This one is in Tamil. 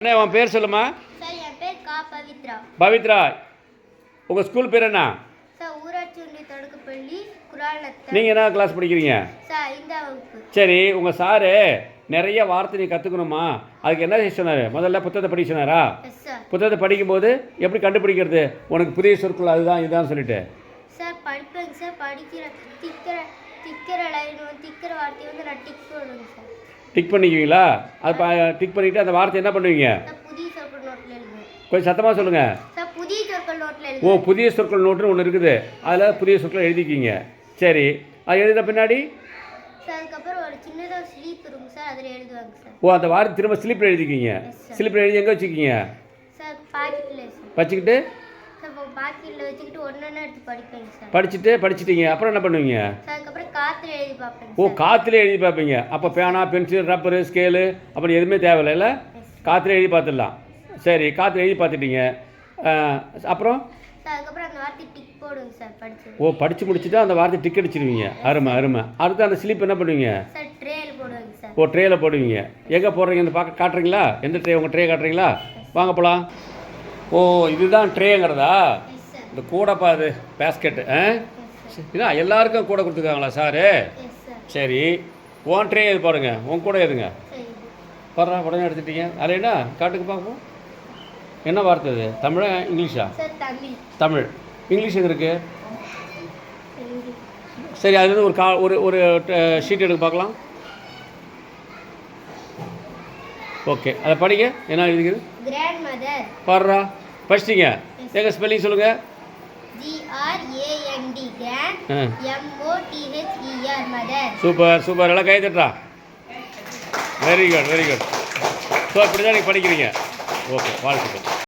அண்ணே உன் பேர் சொல்லுமா. சார் என் பேர் கா பவித்ரா. பவித்ரா, உங்கள் ஸ்கூல் பேர் என்ன? சார் ஊராட்சி ஒன்றிய தொடக்கப்பள்ளி குராலத்தை. நீங்கள் என்ன கிளாஸ் படிக்கிறீங்க? சார் 5ஆம் வகுப்பு. சரி, உங்கள் சாரு நிறைய வார்த்தை நீ கற்றுக்கணுமா? அதுக்கு என்ன சொன்னார்? முதல்ல புத்தகத்தை படிக்க சொன்னாரா? Yes sir. புத்தகத்தை படிக்கும்போது எப்படி கண்டுபிடிக்கிறது உனக்கு புதிய சொற்கள் அதுதான் இதுதான் சொல்லிட்டு? சார் படிப்பேங்க சார். திக்கிற லைன் திக்கிற வார்த்தையை நான் டிக் போடுவேங்க சார். டிக் பண்ணிக்குவீங்களா? அது டிக் பண்ணிவிட்டு அந்த வார்த்தை என்ன பண்ணுவீங்க? சார் புதிய சொற்கள் நோட்டில் எழுதுவேன். கொஞ்சம் சத்தமாக சொல்லுங்கள். சார் புதிய சொற்கள் நோட்டில் ஓ, எழுதுவேன். புதிய சொற்கள் நோட்டுன்னு ஒன்று இருக்குது, அதில் புதிய சொற்கள் எழுதிக்கிங்க. சரி, அது எழுதின பின்னாடி சார் அதுக்கப்புறம் ஒரு சின்னதாக ஸ்லீப் இருக்கும் சார், அதில் எழுதுவாங்க சார். ஓ, அந்த வார்த்தை திரும்ப ஸ்லிப்பில் எழுதிக்கிங்க. ஸ்லிப்பில் எழுதி எங்கே வச்சுக்கிங்க? சார் பாக்கெட்டில் சார் வச்சுக்கிட்டு சார் பாக்கெட்டில் வச்சுக்கிட்டு ஒன்று எடுத்து படிப்பேங்க சார். படிச்சிட்டிங்க அப்புறம் என்ன பண்ணுவீங்க? சார் அதுக்கப்புறம் காற்றுல எழுதி பார்ப்பேங்க. ஓ, காற்றுல எழுதி பார்ப்பீங்க. அப்போ பேனா, பென்சில், ரப்பரு, ஸ்கேலு அப்படி எதுவுமே தேவையில்லை, காற்றுல எழுதி பார்த்துடலாம். சரி, காற்றுல எழுதி பார்த்துட்டீங்க. அப்புறம் சார் அதுக்கப்புறம் அந்த வார்த்தை டிக் போடுங்க சார் படிச்சு. ஓ, படித்து முடிச்சுட்டு அந்த வார்த்தை டிக் அடிச்சிடுவீங்க. அருமை. அடுத்து அந்த ஸ்லிப் என்ன பண்ணுவீங்க? சார் ட்ரேயில் போடுவாங்க சார். ஓ, ட்ரேயில் போடுவீங்க. எங்கே போடுறீங்க? இந்த பார்க்க காட்டுறீங்களா? எந்த ட்ரே? உங்கள் ட்ரே காட்டுறீங்களா? வாங்க போகலாம். ஓ, இதுதான் ட்ரேங்கிறதா? Yes sir. இந்த கூடைப்பா, அது பேஸ்கெட்டு. இதான் எல்லாருக்கும் கூட கொடுத்துருக்காங்களா சாரு? Yes sir. சரி, உன் ட்ரே எது பாருங்க, உன் கூட எதுங்க சரி. பாடுறா, உடனே எடுத்துட்டீங்க. அது என்ன காட்டுக்கு பார்ப்போம். என்ன வார்த்தை அது? தமிழா இங்கிலீஷா? சார் தமிழ். தமிழ். இங்கிலீஷ் எங்கே இருக்குது? இங்கு. சரி, அது வந்து ஒரு ஷீட் எடுக்க பார்க்கலாம். ஓகே, அதை படிங்க. என்ன எழுதிக்குது? Grand mother. பாடுறா, படிச்சிட்டிங்க. எங்கள் ஸ்பெல்லிங் சொல்லுங்கள். GRAND grand. MOTHER mother. Super. எல்லாம் கை தட்டுறா. Very good. ஸோ இப்படி தான் நீங்கள் படிக்கிறீங்க. ஓகே, வாழ்த்துக்கள்.